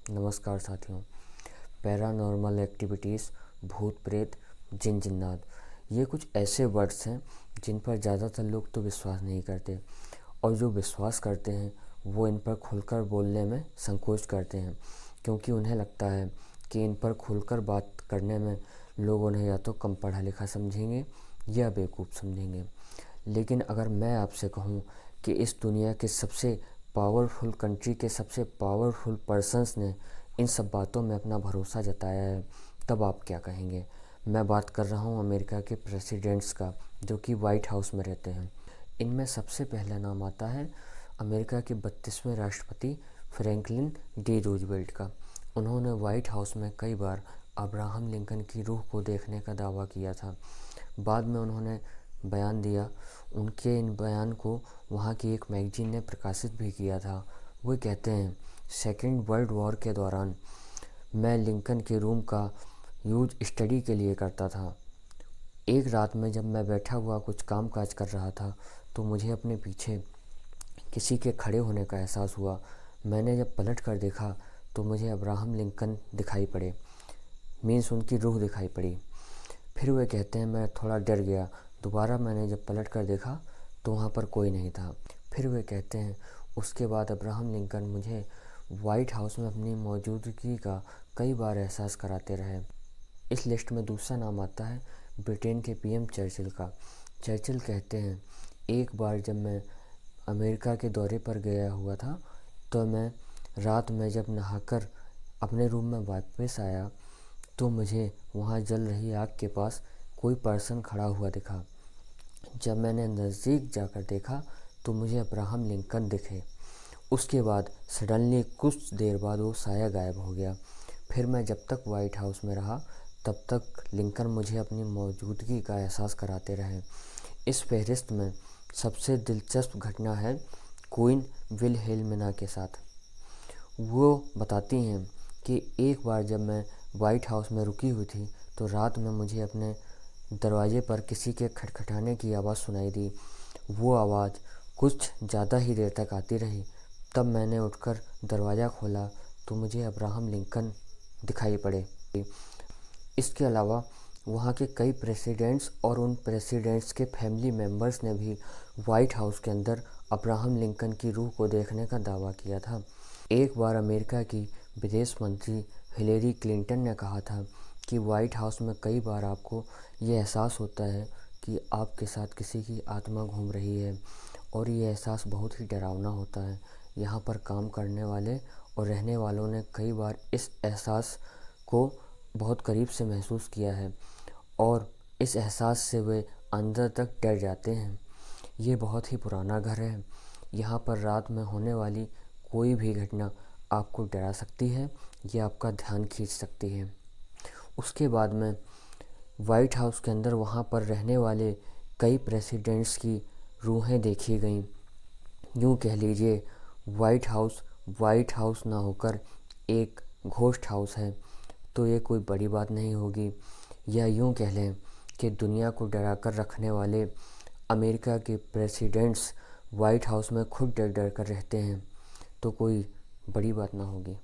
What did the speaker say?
नमस्कार साथियों। Paranormal activities, भूत प्रेत, जिन जिन्नात, ये कुछ ऐसे वर्ड्स हैं जिन पर ज़्यादातर लोग तो विश्वास नहीं करते, और जो विश्वास करते हैं वो इन पर खुलकर बोलने में संकोच करते हैं, क्योंकि उन्हें लगता है कि इन पर खुलकर बात करने में लोग उन्हें या तो कम पढ़ा लिखा समझेंगे या बेवकूफ़ समझेंगे। लेकिन अगर मैं आपसे कहूँ कि इस दुनिया के सबसे पावरफुल कंट्री के सबसे पावरफुल पर्सन्स ने इन सब बातों में अपना भरोसा जताया है, तब आप क्या कहेंगे? मैं बात कर रहा हूँ अमेरिका के प्रेसिडेंट्स का, जो कि वाइट हाउस में रहते हैं। इनमें सबसे पहला नाम आता है अमेरिका के 32वें राष्ट्रपति फ्रैंकलिन डी रूजवेल्ट का। उन्होंने वाइट हाउस में कई बार अब्राहम लिंकन की रूह को देखने का दावा किया था। बाद में उन्होंने बयान दिया, उनके इन बयान को वहाँ की एक मैगजीन ने प्रकाशित भी किया था। वो कहते हैं, सेकेंड वर्ल्ड वॉर के दौरान मैं लिंकन के रूम का यूज स्टडी के लिए करता था। एक रात में जब मैं बैठा हुआ कुछ काम काज कर रहा था तो मुझे अपने पीछे किसी के खड़े होने का एहसास हुआ। मैंने जब पलट कर देखा तो मुझे अब्राहम लिंकन दिखाई पड़े, मीन्स उनकी रूह दिखाई पड़ी। फिर वे कहते हैं, मैं थोड़ा डर गया। दोबारा मैंने जब पलट कर देखा तो वहाँ पर कोई नहीं था। फिर वे कहते हैं, उसके बाद अब्राहम लिंकन मुझे वाइट हाउस में अपनी मौजूदगी का कई बार एहसास कराते रहे। इस लिस्ट में दूसरा नाम आता है ब्रिटेन के पीएम चर्चिल का। चर्चिल कहते हैं, एक बार जब मैं अमेरिका के दौरे पर गया हुआ था तो मैं रात में जब नहाकर अपने रूम में वापस आया तो मुझे वहाँ जल रही आग के पास कोई पर्सन खड़ा हुआ दिखा। जब मैंने नज़दीक जाकर देखा तो मुझे अब्राहम लिंकन दिखे। उसके बाद सडनली कुछ देर बाद वो साया गायब हो गया। फिर मैं जब तक वाइट हाउस में रहा तब तक लिंकन मुझे अपनी मौजूदगी का एहसास कराते रहे। इस फहरिस्त में सबसे दिलचस्प घटना है क्वीन विल्हेल्मिना के साथ। वो बताती हैं कि एक बार जब मैं वाइट हाउस में रुकी हुई थी तो रात में मुझे अपने दरवाजे पर किसी के खटखटाने की आवाज़ सुनाई दी। वो आवाज़ कुछ ज़्यादा ही देर तक आती रही। तब मैंने उठकर दरवाज़ा खोला तो मुझे अब्राहम लिंकन दिखाई पड़े। इसके अलावा वहाँ के कई प्रेसिडेंट्स और उन प्रेसिडेंट्स के फैमिली मेम्बर्स ने भी वाइट हाउस के अंदर अब्राहम लिंकन की रूह को देखने का दावा किया था। एक बार अमेरिका की विदेश मंत्री हिलेरी क्लिंटन ने कहा था कि वाइट हाउस में कई बार आपको ये एहसास होता है कि आपके साथ किसी की आत्मा घूम रही है, और ये एहसास बहुत ही डरावना होता है। यहाँ पर काम करने वाले और रहने वालों ने कई बार इस एहसास को बहुत करीब से महसूस किया है, और इस एहसास से वे अंदर तक डर जाते हैं। ये बहुत ही पुराना घर है। यहाँ पर रात में होने वाली कोई भी घटना आपको डरा सकती है या आपका ध्यान खींच सकती है। उसके बाद में वाइट हाउस के अंदर वहाँ पर रहने वाले कई प्रेसिडेंट्स की रूहें देखी गईं। यूँ कह लीजिए, वाइट हाउस ना होकर एक घोस्ट हाउस है, तो ये कोई बड़ी बात नहीं होगी। या यूँ कह लें कि दुनिया को डरा कर रखने वाले अमेरिका के प्रेसिडेंट्स वाइट हाउस में खुद डर डर कर रहते हैं, तो कोई बड़ी बात ना होगी।